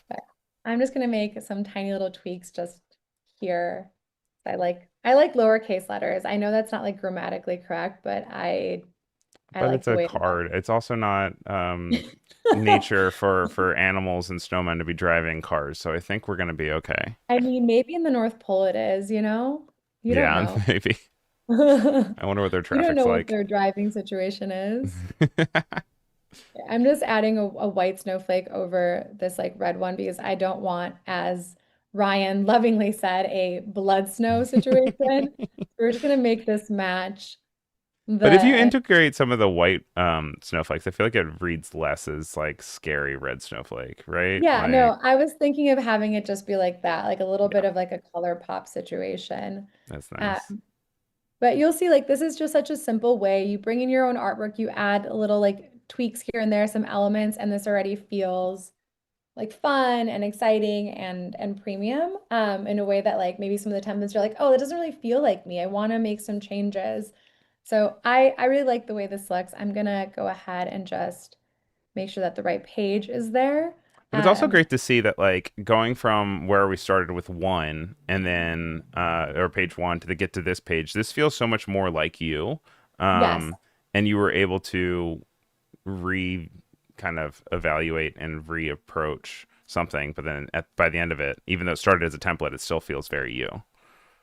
B: But I'm just gonna make some tiny little tweaks just here. I like lowercase letters. I know that's not like grammatically correct, but I
A: But it's
B: like the
A: a
B: way that.
A: card. It's also not nature for animals and snowmen to be driving cars, so I think we're gonna be okay.
B: I mean, maybe in the North Pole it is, you know? You don't
A: Yeah,
B: know.
A: maybe. I wonder what their
B: You don't
A: traffic's
B: know what
A: like.
B: their driving situation is. I'm just adding a white snowflake over this like red one because I don't want, as Ryan lovingly said, a blood snow situation. We're just gonna make this match
A: But if you
B: the
A: integrate some of the white snowflakes, I feel like it reads less as like scary red snowflake, right?
B: yeah,
A: Like,
B: no, I was thinking of having it just be like that, like a little bit
A: yeah,
B: of like a color pop situation.
A: that's
B: Uh,
A: nice.
B: but you'll see like this is just such a simple way. You bring in your own artwork, you add a little like tweaks here and there, some elements, and this already feels like fun and exciting and premium in a way that like maybe some of the templates are like, oh, that doesn't really feel like me. I want to make some changes. So I really like the way this looks. I'm gonna go ahead and just make sure that the right page is there.
A: But it's also
B: Um,
A: great to see that like going from where we started with one and then or page one to get to this page, this feels so much more like you.
B: yes.
A: And you were able to re kind of evaluate and reapproach something, but then by the end of it, even though it started as a template, it still feels very you.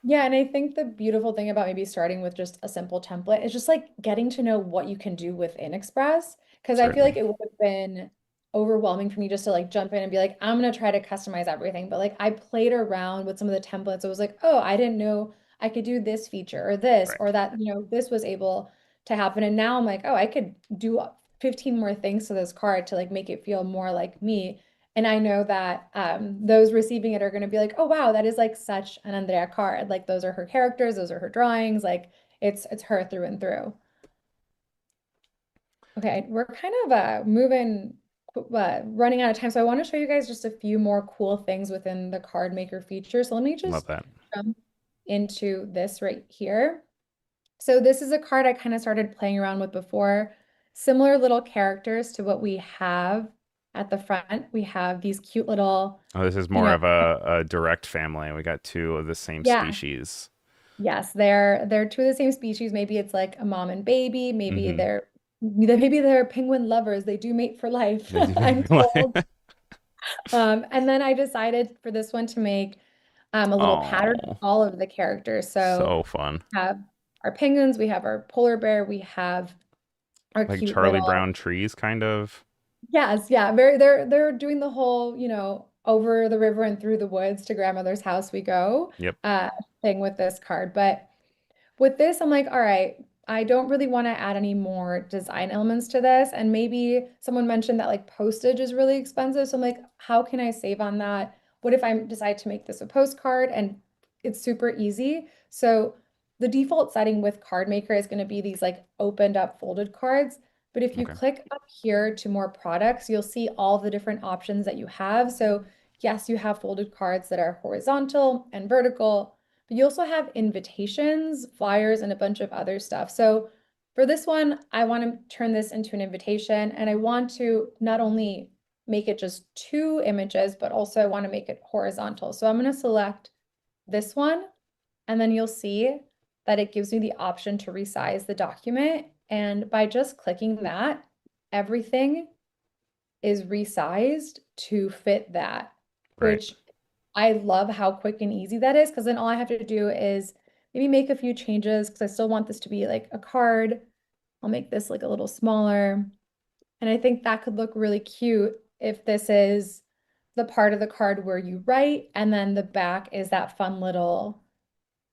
B: Yeah, and I think the beautiful thing about maybe starting with just a simple template is just like getting to know what you can do within Express. Because I feel like
A: Certainly.
B: it would have been overwhelming for me just to like jump in and be like, I'm gonna try to customize everything. But like I played around with some of the templates. It was like, oh, I didn't know I could do this feature or this
A: Right.
B: or that, this was able to happen. And now I'm like, oh, I could do 15 more things to this card to like make it feel more like me. And I know that those receiving it are going to be like, oh wow, that is like such an Andrea card. Like those are her characters, those are her drawings. Like it's her through and through. Okay, we're kind of running out of time. So I want to show you guys just a few more cool things within the card maker feature. So let me
A: Love
B: just
A: that.
B: jump into this right here. So this is a card I kind of started playing around with before. Similar little characters to what we have at the front. We have these cute little,
A: Oh, this is
B: you
A: more
B: know,
A: of a direct family. We got two of the same
B: yeah.
A: species.
B: Yes, they're two of the same species. Maybe it's like a mom and baby.
A: Mm-hmm.
B: Maybe they're penguin lovers. They do mate for life,
A: They do
B: I'm
A: make me
B: told.
A: laugh.
B: And then I decided for this one to make a little pattern of
A: Oh,
B: all of the characters. So
A: so fun.
B: we have our penguins, we have our polar bear, we have our
A: Like
B: cute
A: Charlie
B: little
A: Brown trees, kind of.
B: yes, yeah. They're doing the whole, over the river and through the woods to grandmother's house we go
A: Yep.
B: uh thing with this card. But with this, I'm like, all right, I don't really want to add any more design elements to this. And maybe someone mentioned that like postage is really expensive. So I'm like, how can I save on that? What if I decide to make this a postcard? And it's super easy. So the default setting with Card Maker is going to be these like opened up folded cards. But if you
A: Okay.
B: click up here to more products, you'll see all the different options that you have. So yes, you have folded cards that are horizontal and vertical, but you also have invitations, flyers, and a bunch of other stuff. So for this one, I want to turn this into an invitation, and I want to not only make it just two images, but also I want to make it horizontal. So I'm going to select this one, and then you'll see that it gives me the option to resize the document. And by just clicking that, everything is resized to fit that,
A: Right.
B: which I love how quick and easy that is because then all I have to do is maybe make a few changes because I still want this to be like a card. I'll make this like a little smaller. And I think that could look really cute if this is the part of the card where you write, and then the back is that fun little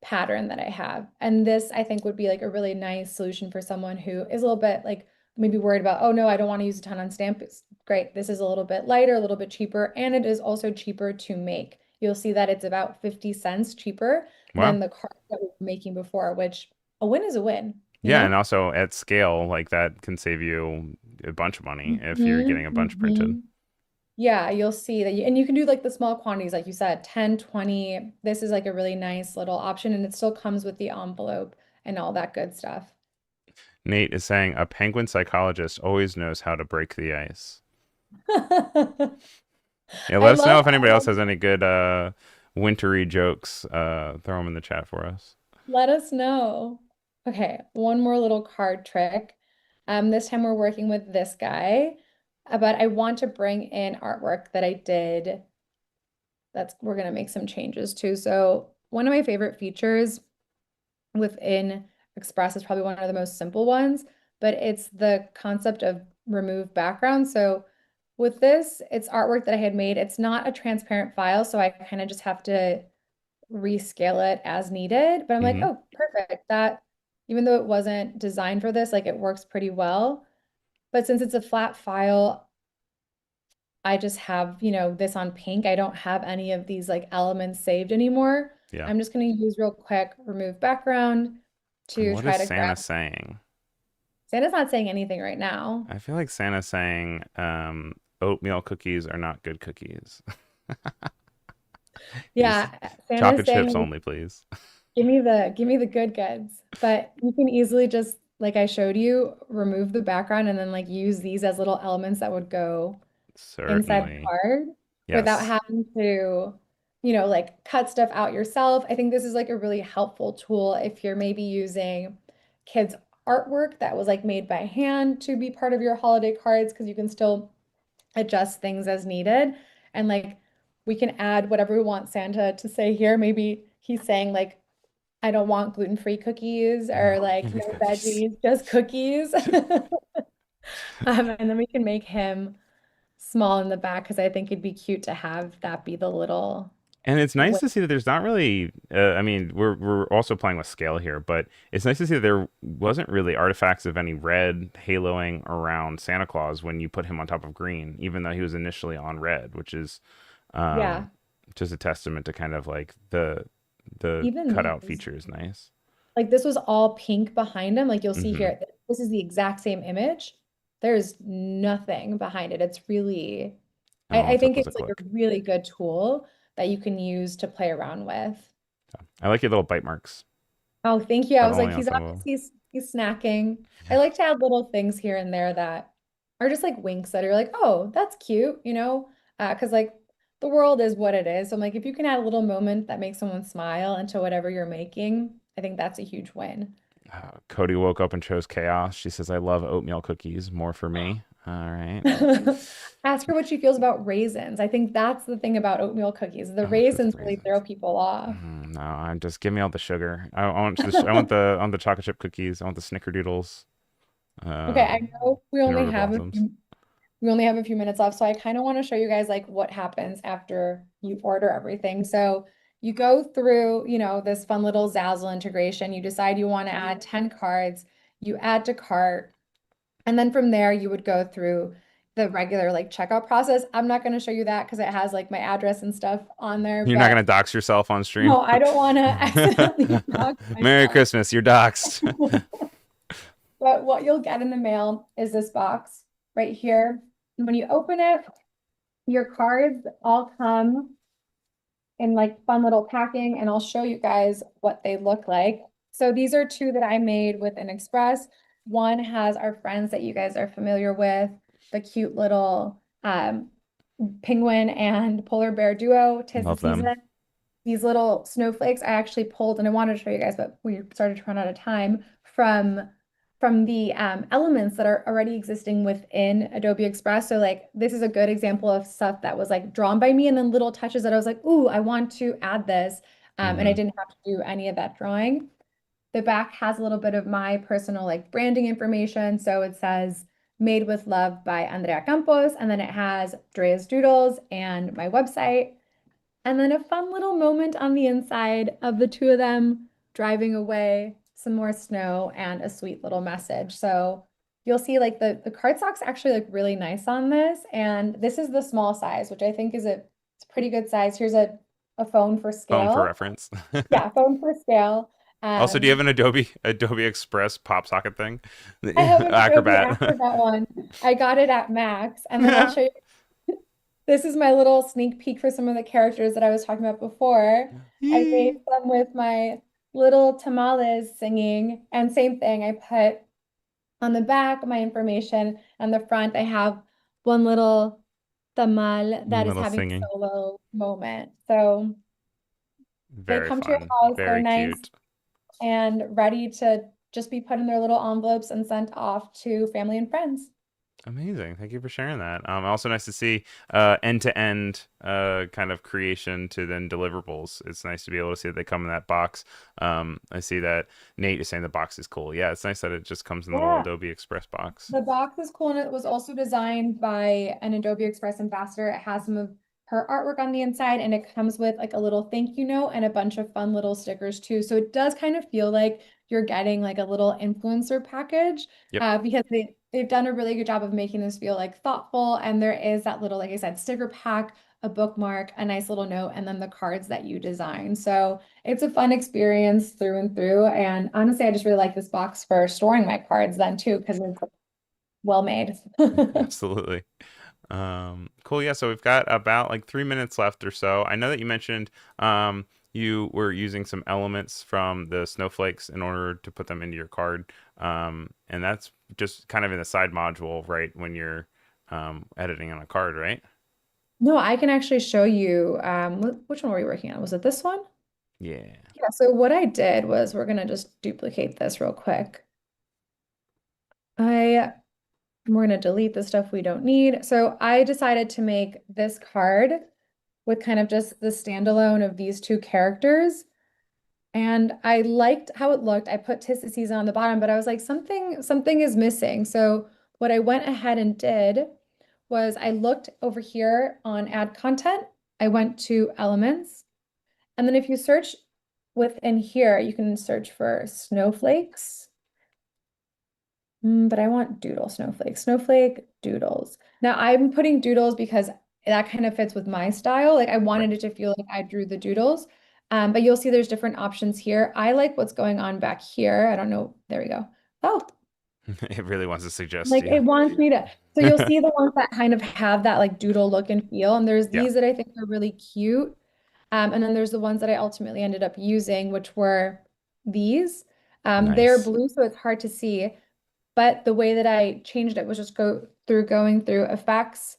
B: pattern that I have. And this I think would be like a really nice solution for someone who is a little bit like maybe worried about, oh no, I don't want to use a ton on stamp. It's great. This is a little bit lighter, a little bit cheaper, and it is also cheaper to make. You'll see that it's about 50 cents cheaper
A: Wow.
B: than the card that we were making before, which a win is a win, you
A: Yeah, and
B: know?
A: also at scale, like that can save you. a bunch of money if you're getting a
B: Hmm.
A: bunch printed.
B: Hmm. Yeah, you'll see that and you can do like the small quantities, like you said, 10, 20. This is like a really nice little option, and it still comes with the envelope and all that good stuff.
A: Nate is saying a penguin psychologist always knows how to break the ice. Yeah,
B: I
A: let us know
B: love
A: if anybody else has any good wintry jokes. Throw them in the chat for us.
B: Let us know. Okay, one more little card trick. This time we're working with this guy, but I want to bring in artwork that I did. That's we're gonna make some changes to. So one of my favorite features within Express is probably one of the most simple ones, but it's the concept of remove background. So with this, it's artwork that I had made. It's not a transparent file, so I kind of just have to rescale it as needed. But I'm like,
A: Hmm.
B: oh, perfect. That, even though it wasn't designed for this, like it works pretty well. But since it's a flat file, I just have, this on pink. I don't have any of these like elements saved anymore.
A: Yeah.
B: I'm just going to use real quick, remove background
A: And
B: to
A: what
B: try
A: is
B: to grab.
A: Santa saying?
B: Santa's not saying anything right now.
A: I feel like Santa's saying oatmeal cookies are not good cookies. He's
B: Yeah, Santa's
A: chocolate
B: saying
A: chips
B: like,
A: only, please.
B: give me the good goods. But you can easily just, like I showed you, remove the background and then like use these as little elements that would go inside the
A: Certainly.
B: card without
A: Yes.
B: having to, like cut stuff out yourself. I think this is like a really helpful tool if you're maybe using kids' artwork that was like made by hand to be part of your holiday cards because you can still adjust things as needed. And like we can add whatever we want Santa to say here. Maybe he's saying like, I don't want gluten-free cookies or
A: No,
B: like
A: give me
B: no
A: cookies.
B: veggies, just cookies. And then we can make him small in the back because I think it'd be cute to have that be the little
A: And it's nice
B: way.
A: to see that there's not really. I mean, we're also playing with scale here, but it's nice to see that there wasn't really artifacts of any red haloing around Santa Claus when you put him on top of green, even though he was initially on red, which is
B: Yeah,
A: um, just a testament to kind of like the
B: even
A: cutout
B: these.
A: feature is nice.
B: Like this was all pink behind him. Like you'll see
A: Hmm.
B: here, this is the exact same image. There's nothing behind it. It's really,
A: Oh,
B: I
A: let's have
B: think
A: those a
B: it's like a
A: click.
B: really good tool that you can use to play around with.
A: I like your little bite marks,
B: Oh, thank you. I
A: but
B: was like,
A: only on
B: he's
A: some of them.
B: obviously he's snacking. I like to add little things here and there that are just like winks that are like, oh, that's cute, because like the world is what it is. So I'm like, if you can add a little moment that makes someone smile into whatever you're making, I think that's a huge win.
A: Cody woke up and chose chaos. She says, "I love oatmeal cookies. More for me." All right.
B: Ask her what she feels about raisins. I think that's the thing about oatmeal cookies. The
A: Oh, with
B: raisins really throw
A: raisins.
B: people off.
A: No, I'm just give me all the sugar. I want the chocolate chip cookies. I want the snickerdoodles.
B: Okay,
A: Uh,
B: I know
A: Kinder Blossoms.
B: we only have a few minutes left, so I kind of want to show you guys like what happens after you order everything. So you go through, this fun little Zazzle integration. You decide you want to add 10 cards, you add to cart, and then from there you would go through the regular like checkout process. I'm not going to show you that because it has like my address and stuff on there,
A: You're not
B: but
A: gonna dox yourself on stream.
B: no, I don't want to accidentally dox
A: Merry
B: myself.
A: Christmas. You're doxed.
B: But what you'll get in the mail is this box right here. And when you open it, your cards all come in like fun little packing, and I'll show you guys what they look like. So these are two that I made with an Express. One has our friends that you guys are familiar with, the cute little penguin and polar bear duo, 'Tis the
A: Love them.
B: Season. These little snowflakes I actually pulled, and I wanted to show you guys, but we started to run out of time from the elements that are already existing within Adobe Express. So like this is a good example of stuff that was like drawn by me, and then little touches that I was like, ooh, I want to add this. And I
A: Hmm.
B: didn't have to do any of that drawing. The back has a little bit of my personal like branding information. So it says made with love by Andrea Campos, and then it has Drea's Doodles and my website. And then a fun little moment on the inside of the two of them driving away, some more snow, and a sweet little message. So you'll see like the cardstock's actually like really nice on this. And this is the small size, which I think is it's a pretty good size. Here's a phone for
A: Phone for
B: scale.
A: reference.
B: Yeah, phone for scale.
A: Also, do you have
B: Um,
A: an Adobe Express pop socket thing?
B: I have an Adobe
A: Acrobat.
B: Acrobat one. I got it at Max, and then I'll show you. This is my little sneak peek for some of the characters that I was talking about before. I made
A: Yee.
B: some with my little tamales singing, and same thing. I put on the back my information, and the front I have one little tamal that is
A: Little
B: having a
A: singing.
B: solo moment. So they
A: Very
B: come to your
A: fun.
B: house, they're
A: Very
B: nice
A: cute.
B: and ready to just be put in their little envelopes and sent off to family and friends.
A: Amazing. Thank you for sharing that. Also nice to see end-to-end kind of creation to then deliverables. It's nice to be able to see that they come in that box. I see that Nate is saying the box is cool. Yeah, it's nice that it just comes in the little
B: Yeah.
A: Adobe Express box.
B: The box is cool and it was also designed by an Adobe Express ambassador. It has some of her artwork on the inside and it comes with like a little thank you note and a bunch of fun little stickers too. So it does kind of feel like you're getting like a little influencer package
A: Yep.
B: because they've done a really good job of making this feel like thoughtful. And there is that little, like I said, sticker pack, a bookmark, a nice little note, and then the cards that you design. So it's a fun experience through and through. And honestly, I just really like this box for storing my cards then too, because it's well made.
A: Absolutely. Cool. Yeah. So we've got about like 3 minutes left or so. I know that you mentioned you were using some elements from the snowflakes in order to put them into your card. And that's just kind of in the side module, right? When you're editing on a card, right?
B: No, I can actually show you which one were we working on? Was it this one?
A: Yeah.
B: Yeah, so what I did was we're gonna just duplicate this real quick. I we're gonna delete the stuff we don't need. So I decided to make this card with kind of just the standalone of these two characters. And I liked how it looked. I put Tis Season on the bottom, but I was like, something is missing. So what I went ahead and did was I looked over here on add content. I went to elements. And then if you search within here, you can search for snowflakes. But I want doodle snowflakes, snowflake doodles. Now I'm putting doodles because that kind of fits with my style. Like I
A: Right.
B: wanted it to feel like I drew the doodles. But you'll see there's different options here. I like what's going on back here. I don't know. There we go. Oh,
A: It really wants to suggest
B: like
A: you.
B: it wants me to. So you'll see the ones that kind of have that like doodle look and feel. And there's
A: Yeah.
B: these that I think are really cute. And then there's the ones that I ultimately ended up using, which were these. They're
A: Nice.
B: blue, so it's hard to see. But the way that I changed it was just going through effects,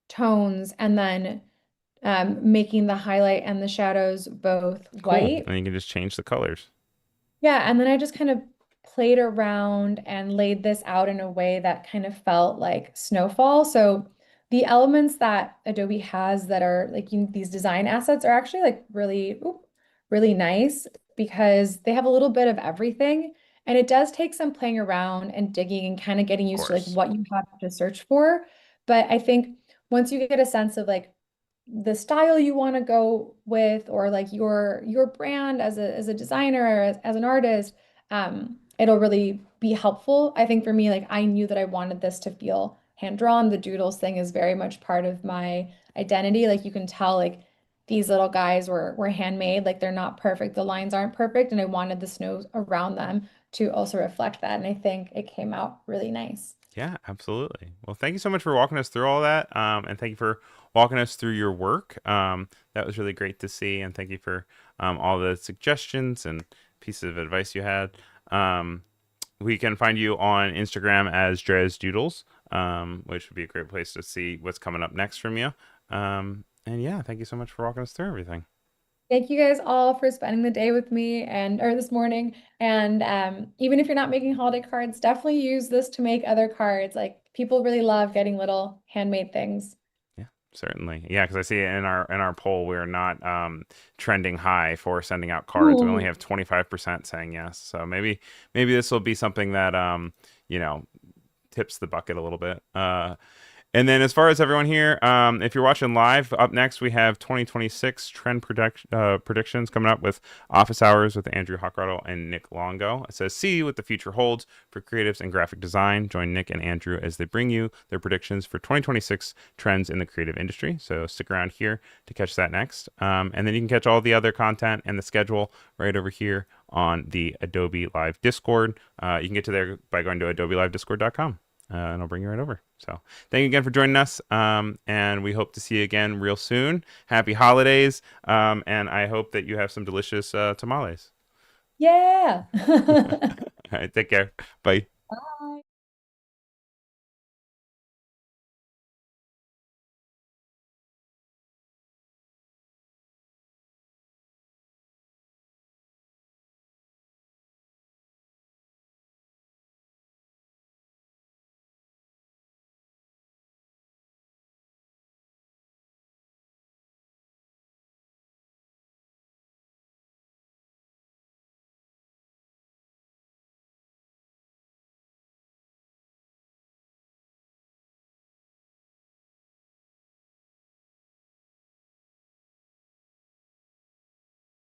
B: tones, and then making the highlight and the shadows both
A: Cool.
B: white.
A: And you can just change the colors.
B: Yeah, and then I just kind of played around and laid this out in a way that kind of felt like snowfall. So the elements that Adobe has that are like these design assets are actually like really nice because they have a little bit of everything. And it does take some playing around and digging and kind of getting
A: Of
B: used to like
A: course.
B: what you have to search for. But I think once you get a sense of like the style you want to go with or like your brand as a designer or as an artist, it'll really be helpful. I think for me, like I knew that I wanted this to feel hand drawn. The doodles thing is very much part of my identity. Like you can tell like these little guys were handmade, like they're not perfect. The lines aren't perfect, and I wanted the snow around them to also reflect that. And I think it came out really nice.
A: Yeah, absolutely. Well, thank you so much for walking us through all that. And thank you for walking us through your work. That was really great to see. And thank you for all the suggestions and pieces of advice you had. Um, we can find you on Instagram as Drez Doodles, which would be a great place to see what's coming up next from you. And yeah, thank you so much for walking us through everything.
B: Thank you guys all for spending the day with me and or this morning. And even if you're not making holiday cards, definitely use this to make other cards. Like people really love getting little handmade things.
A: Yeah, certainly. Yeah, because I see in our poll we're not trending high for sending out cards. We only
B: Ooh.
A: have 25% saying yes. So maybe this will be something that you know tips the bucket a little bit. And then as far as everyone here, if you're watching live, up next we have 2026 predictions coming up with Office Hours with Andrew Hockradle and Nick Longo. It says, see what the future holds for creatives and graphic design. Join Nick and Andrew as they bring you their predictions for 2026 trends in the creative industry. So stick around here to catch that next. And then you can catch all the other content and the schedule right over here on the Adobe Live Discord. You can get to there by going to adobelivediscord.com. And I'll bring you right over. So thank you again for joining us. And we hope to see you again real soon. Happy holidays. And I hope that you have some delicious tamales.
B: Yeah.
A: All right, take care. Bye.
B: Bye.